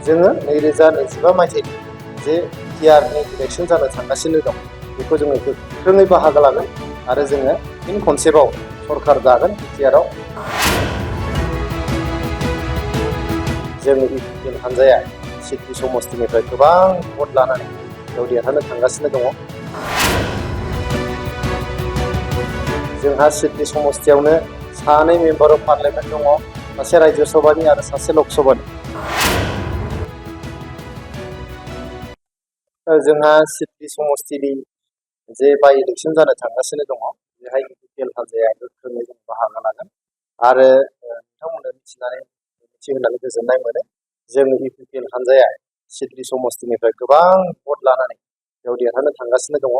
जोङो 2025 मायथाइनि जे बिटिआरनि इलेक्सन जानो थांगासिनो दं बेखौ जोङो गोख्रोङै बाहागो लागोन आरो जोङो फिन खनसेबाव सरकार दागोन बिटिआरआव। जोंनि इउपिपिएल हान्जाया सिडनी समस्तिनिफ्राय गोबां भट लानानै बेयाव देरहानो थांगासिनो दङ। जोंहा सिडनी समस्तियावनो 2 मेम्बार अफ पार्लियामेन्ट दङ, सासे राज्य सभानि आरो सासे लक सभानि। जोंहा सिडनी समस्तिनि जे बाइ इलेक्सन जानो थांगासिनो दङ बेहाय इउपिपिएल हान्जाया गोख्रोङै जों बाहागो लागोन आरो नोंथांमोननो मिथिहोनानै गोजोननाय मोनो। जों इउपिपिएल हान्जाया सिडनी समस्तिनिफ्राय गोबां भट लानानै बेयाव देरहानो थांगासिनो दङ।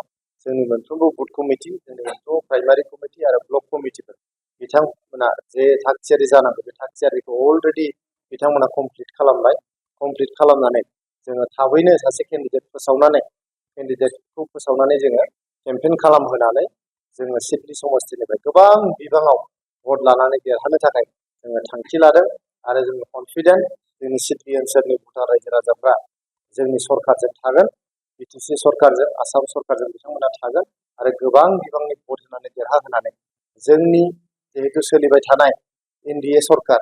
जोंनि मोनफ्रोमबो बुथ कमिटि, जोंनि मोनफ्रोमबो प्राइमारि कमिटि आरो ब्लक कमिटिफोर बिथांमोना जे थागथियारि जानांगौ बे थागथियारिखौ अलरेडि बिथांमोना कमप्लिट खालामबाय। कमप्लिट खालामनानै जोङो थाबैनो सासे केन्डिडेटखौ फोसावनानै जोङो केम्पेइन खालामहोनानै जोङो सिडनी समस्तिनिफ्राय गोबां बिबाङाव भट लानानै देरहानो थाखाय जोङो थांखि लादों आरो जोङो कनफिडेन्ट जोंनि सिडनी ओनसोलनि भटार रायजो राजाफ्रा जोंनि सरकारजों थागोन, बिटिसि सरकारजों, आसाम सरकारजों बिथांमोना थागोन आरो गोबां बिबांनि भट होनानै देरहाहोनानै जोंनि जिहेतु सोलिबाय थानाय एनडिए सरकार,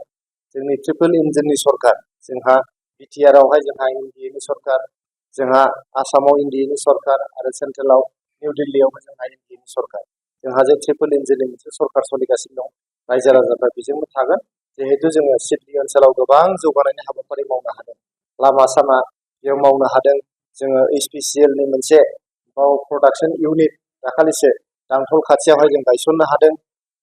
जोंनि ट्रिपल इन्जिननि सरकार, जोंहा बिटिआरआवहाय जोंहा एनडिएनि सरकार, जोंहा आसामाव एनडिएनि सरकार आरो सेन्ट्रेलाव निउ दिल्लीयावबो जोंहा एनडिएनि सरकार, जोंहा जे ट्रिपल इन्जिननि मोनसे सरकार सोलिगासिनो दं। रायजो राजाफ्रा बेजोंबो थागोन। जिहेतु जोङो सिडनी ओनसोलाव गोबां जौगानायनि हाबाफारि मावनो हादों, लामा सामा बेयाव मावनो हादों। जोङो HPCLनि मोनसे प्रडाक्सन इउनिट दाखालिसो दांथल खाथियावहाय जों गायसननो हादों।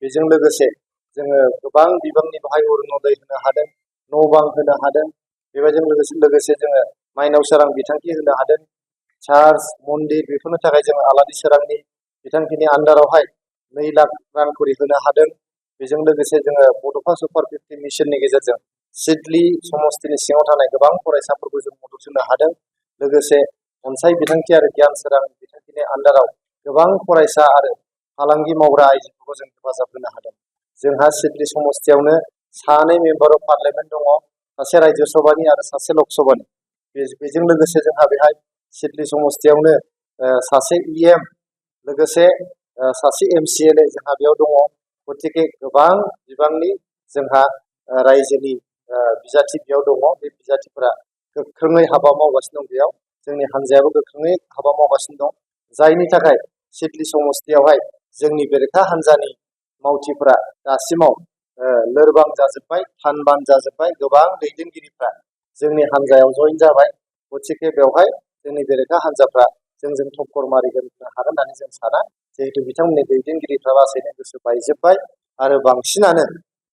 बेजों लोगोसे जोङो गोबां बिबांनि बाहाय अरुणोदय होनो हादों, न' बां होनो हादों। बेबायदिजों लोगोसे जोङो माइनाव सोरां बिथांखि होनो हादों, चार्च, मन्दिर बेफोरनि थाखाय जोङो आलारि सोरांनि बिथांखिनि आन्दारावहाय 2 लाख रां खरि होनो हादों। बेजों लोगोसे जोङो बड'फा सुपार 50 मिशननि गेजेरजों सिडनी समस्तिनि सिङाव थानाय गोबां फरायसाफोरखौ जों मदद होनो हादों। लोगोसे अनसाय बिथांखि आरो गियान सोरां बिथांखिनि आन्दाराव गोबां फरायसा आरो फालांगि मावग्रा आइजोफोरखौ जों हेफाजाब होनो हादों। जोंहा सिडनी समस्तियावनो 2 मेम्बार अफ पार्लियामेन्ट दङ, सासे राज्य सभानि आरो सासे लक सभानि। बेजों लोगोसे जोंहा बेहाय सिडनी समस्तियावनो सासे EM लोगोसे सासे MCLA जोंहा बेयाव दङ। गतिके गोबां बिबांनि जोंहा रायजोनि बिजाथि बेयाव दङ। बे बिजाथिफोरा गोख्रोङै हाबा मावगासिनो दं। बेयाव जोंनि हान्जायाबो गोख्रोङै हाबा मावगासिनो दं, जायनि थाखाय सिडनी समस्तियावहाय जोंनि बेरेखा हान्जानि मावथिफोरा दासिमाव लोरबां जाजोब्बाय, फानबान जाजोब्बाय। गोबां दैदेनगिरिफ्रा जोंनि हान्जायाव जइन जाबाय। गतिके बेवहाय जोंनि बेरेखा हान्जाफ्रा जोंजों टक्कर मारिगोन हागोन होननानै जों साना। जिहेतु बिथांमोननि दैदेनगिरिफ्रा लासैनो गोसो बायजोब्बाय आरो बांसिनानो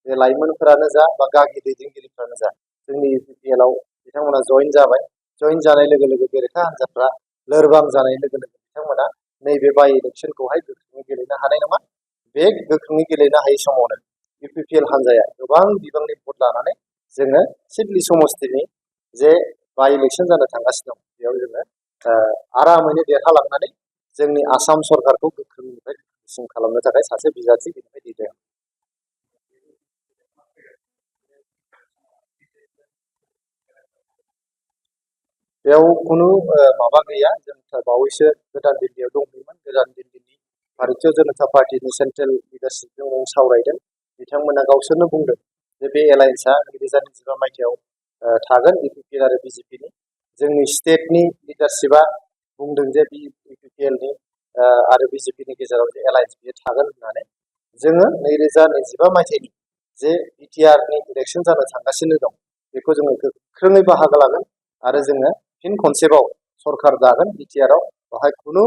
बे लाइमोनफोरानो जा बा गागि दैदेनगिरिफ्रानो जा जोंनि इउपिपिएलआव बिथांमोना जइन जाबाय। जइन जानाय लोगो लोगो बेरेखा हान्जाफ्रा लोरबां जानाय लोगो लोगो बिथांमोना नैबे बाइ इलेक्सनखौहाय गोख्रोङै गेलेनो हानाय नङा। बे गोख्रोङै गेलेनो हायै समावनो इउपिपिएल हान्जाया गोबां बिबांनि भट लानानै जोङो सिडनी समस्तिनि जे बाइ इलेक्सन जानो थांगासिनो दं बेयाव जोङो आरामैनो देरहालांनानै जोंनि आसाम सरकारखौ गोख्रोंनिफ्राय गोख्रोंसिन खालामनो थाखाय सासे बिजाथि बेनिफ्राय दैदेन। बेयाव खुनु माबा गैया। जों बावैसो गोदान दिल्लीयाव दंमोन। गोदान दिल्लीनि भारतीय जनता पार्टीनि सेन्ट्रेल लिडारशिपजों जों सावरायदों। बिथांमोना गावसोरनो बुंदों जे बे एलायन्सआ 2025 मायथाइयाव थागोन, इउपिपिएल आरो बिजेपिनि। जोंनि स्टेटनि लिडारशिपआ बुंदों जे इउपिपिएलनि आरो बिजेपिनि गेजेराव जे एलायन्स बेयो थागोन होननानै। जोङो 2025 मायथाइनि जे बिटिआरनि इलेक्सन जानो थांगासिनो दं बेखौ जोङो गोख्रोङै बाहागो लागोन आरो जोङो फिन खनसेबाव सरकार दागोन बिटिआरआव। बेवहाय खुनु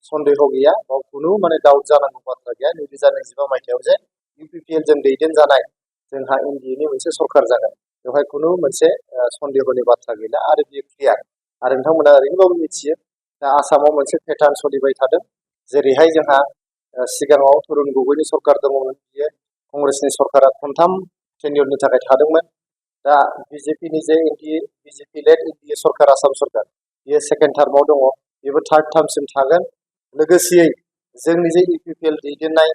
सन्देह गैया, बाव खुनु डाउट जानांगौ बाथ्रा गैया। 2025 मायथाइयाव जे इउपिपिएलजों दैदेनजानाय जोंहा एनडिएनि मोनसे सरकार जागोन, बेवहाय खुनु मोनसे सन्देहनि बाथ्रा गैला आरो बेयो क्लियार। आरो नोंथांमोना ओरैनोबाबो मिथियो दा आसामाव मोनसे पेटार्न सोलिबाय थादों। जेरैहाय जोंहा सिगाङाव तरुण गगैनि सरकार दङमोन, बियो कंग्रेसनि सरकारा 3 टेन्युरनि थाखाय थादोंमोन। दा बिजेपिनि जे बिजेपि लेड एनडिए सरकार, आसाम सरकार, बियो सेकेन्ड टार्माव दङ, बेबो 3rd टार्मसिम थागोन। लोगोसेयै जोंनि जे इउपिपिएल दैदेननाय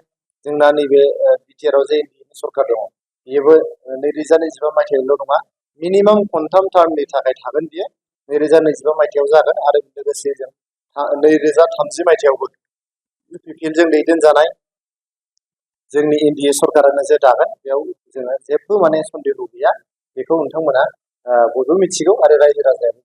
जोंना नैबे बिटिआरआव जे एनडिएनि सरकार दङ, बेयोबो 2025 मायथाइयावल' नङा, मिनिमाम खनथाम टार्मनि थाखाय थागोन बियो 2025 मायथाइयाव जागोन आरो लोगोसे जों 2030 मायथाइयावबो इउपिपिएलजों दैदेनजानाय जोंनि एनडिए सरकारानो जे दागोन बेयाव जोङो जेबो माने सन्देह गैया बेखौ नोंथांमोना बयबो मिथिगौ आरो रायजो राजायाबो